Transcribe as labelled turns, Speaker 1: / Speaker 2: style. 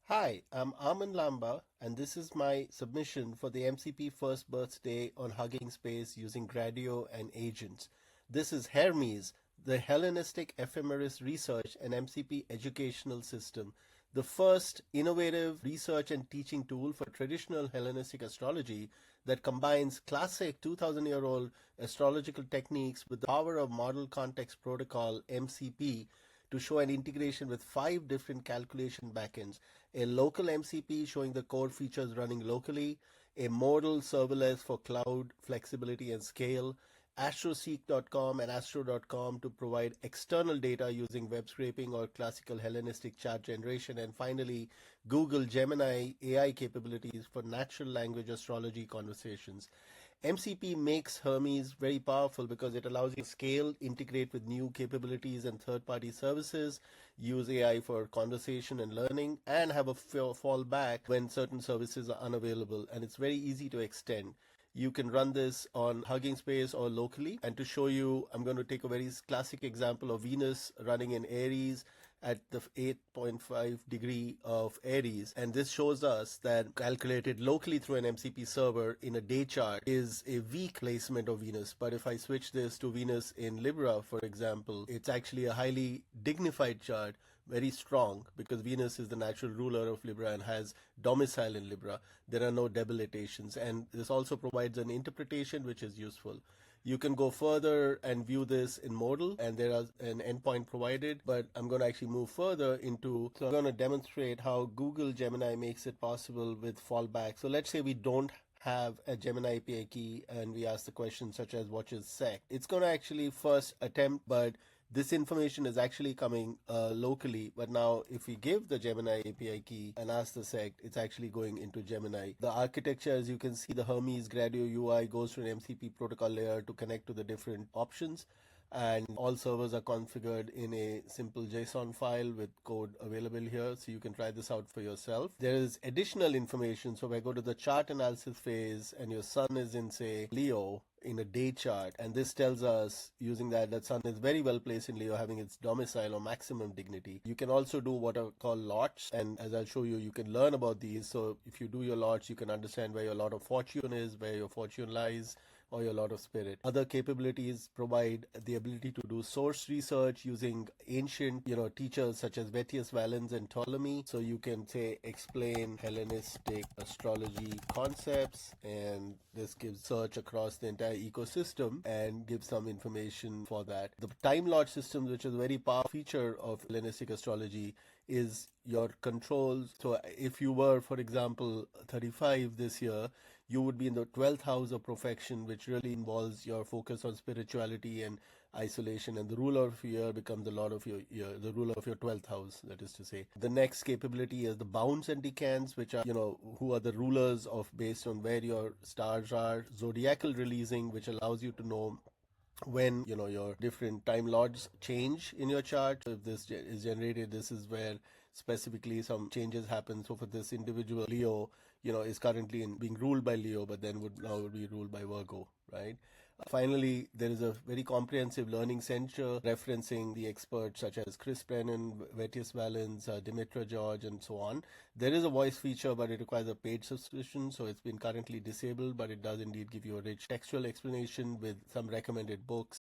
Speaker 1: Hi, I'm Aman Lamba, and this is my submission for the MCP First Birthday on Hugging Space using Gradio and agents. This is HERMES, the Hellenistic Ephemeris Research and MCP Educational System, the first innovative research and teaching tool for traditional Hellenistic astrology that combines classic 2000-year-old astrological techniques with the power of Model Context Protocol MCP to show an integration with 5 different calculation backends: a local MCP showing the core features running locally, a modal serverless for cloud flexibility and scale, astroseek.com and astro.com to provide external data using web scraping or classical Hellenistic chart generation, and finally, Google Gemini AI capabilities for natural language astrology conversations. MCP makes Hermes very powerful because it allows you to scale, integrate with new capabilities and third-party services, use AI for conversation and learning, and have a fallback when certain services are unavailable. And it's very easy to extend. You can run this on Hugging Space or locally. And to show you, I'm going to take a very classic example of Venus running in Aries at the 8.5 degree of Aries. And this shows us that calculated locally through an MCP server in a day chart is a weak placement of Venus. But if I switch this to Venus in Libra, for example, it's actually a highly dignified chart, very strong, because Venus is the natural ruler of Libra and has domicile in Libra. There are no debilitations. And this also provides an interpretation which is useful. You can go further and view this in Modal, and there is an endpoint provided, but I'm going to actually move further into, so I'm going to demonstrate how Google Gemini makes it possible with fallback. So let's say we don't have a Gemini API key and we ask the question such as what is sect. It's going to actually first attempt, but this information is actually coming locally, but now if we give the Gemini API key and ask the sect, it's actually going into Gemini. The architecture, as you can see, the Hermes Gradio UI goes to an MCP protocol layer to connect to the different options, and all servers are configured in a simple JSON file with code available here, so you can try this out for yourself. There is additional information, so if I go to the chart analysis phase and your sun is in, say, Leo, in a day chart, and this tells us using that sun is very well placed in Leo, having its domicile or maximum dignity. You can also do what are called lots, and as I'll show you, you can learn about these. So if you do your lots, you can understand where your lot of fortune is, where your fortune lies, or your lot of spirit. Other capabilities provide the ability to do source research using ancient, teachers such as Vettius Valens and Ptolemy. So you can say explain Hellenistic astrology concepts, and this gives search across the entire ecosystem and gives some information for that. The time lot systems, which is a very powerful feature of Hellenistic astrology, is your controls. So if you were, for example, 35 this year, you would be in the 12th house of profection, which really involves your focus on spirituality and isolation, and the ruler of your year becomes a lot of your year, the ruler of your 12th house, that is to say. The next capability is the bounds and decans, which are, who are the rulers of based on where your stars are. Zodiacal releasing, which allows you to know when your different time lots change in your chart. So if this is generated, this is where specifically some changes happen. So for this individual, Leo is currently being ruled by Leo, but then would now be ruled by Virgo, right? Finally, there is a very comprehensive learning center referencing the experts such as Chris Brennan, Vettius Valens, Dimitra George, and so on. There is a voice feature, but it requires a paid subscription, so it's been currently disabled, but it does indeed give you a rich textual explanation with some recommended books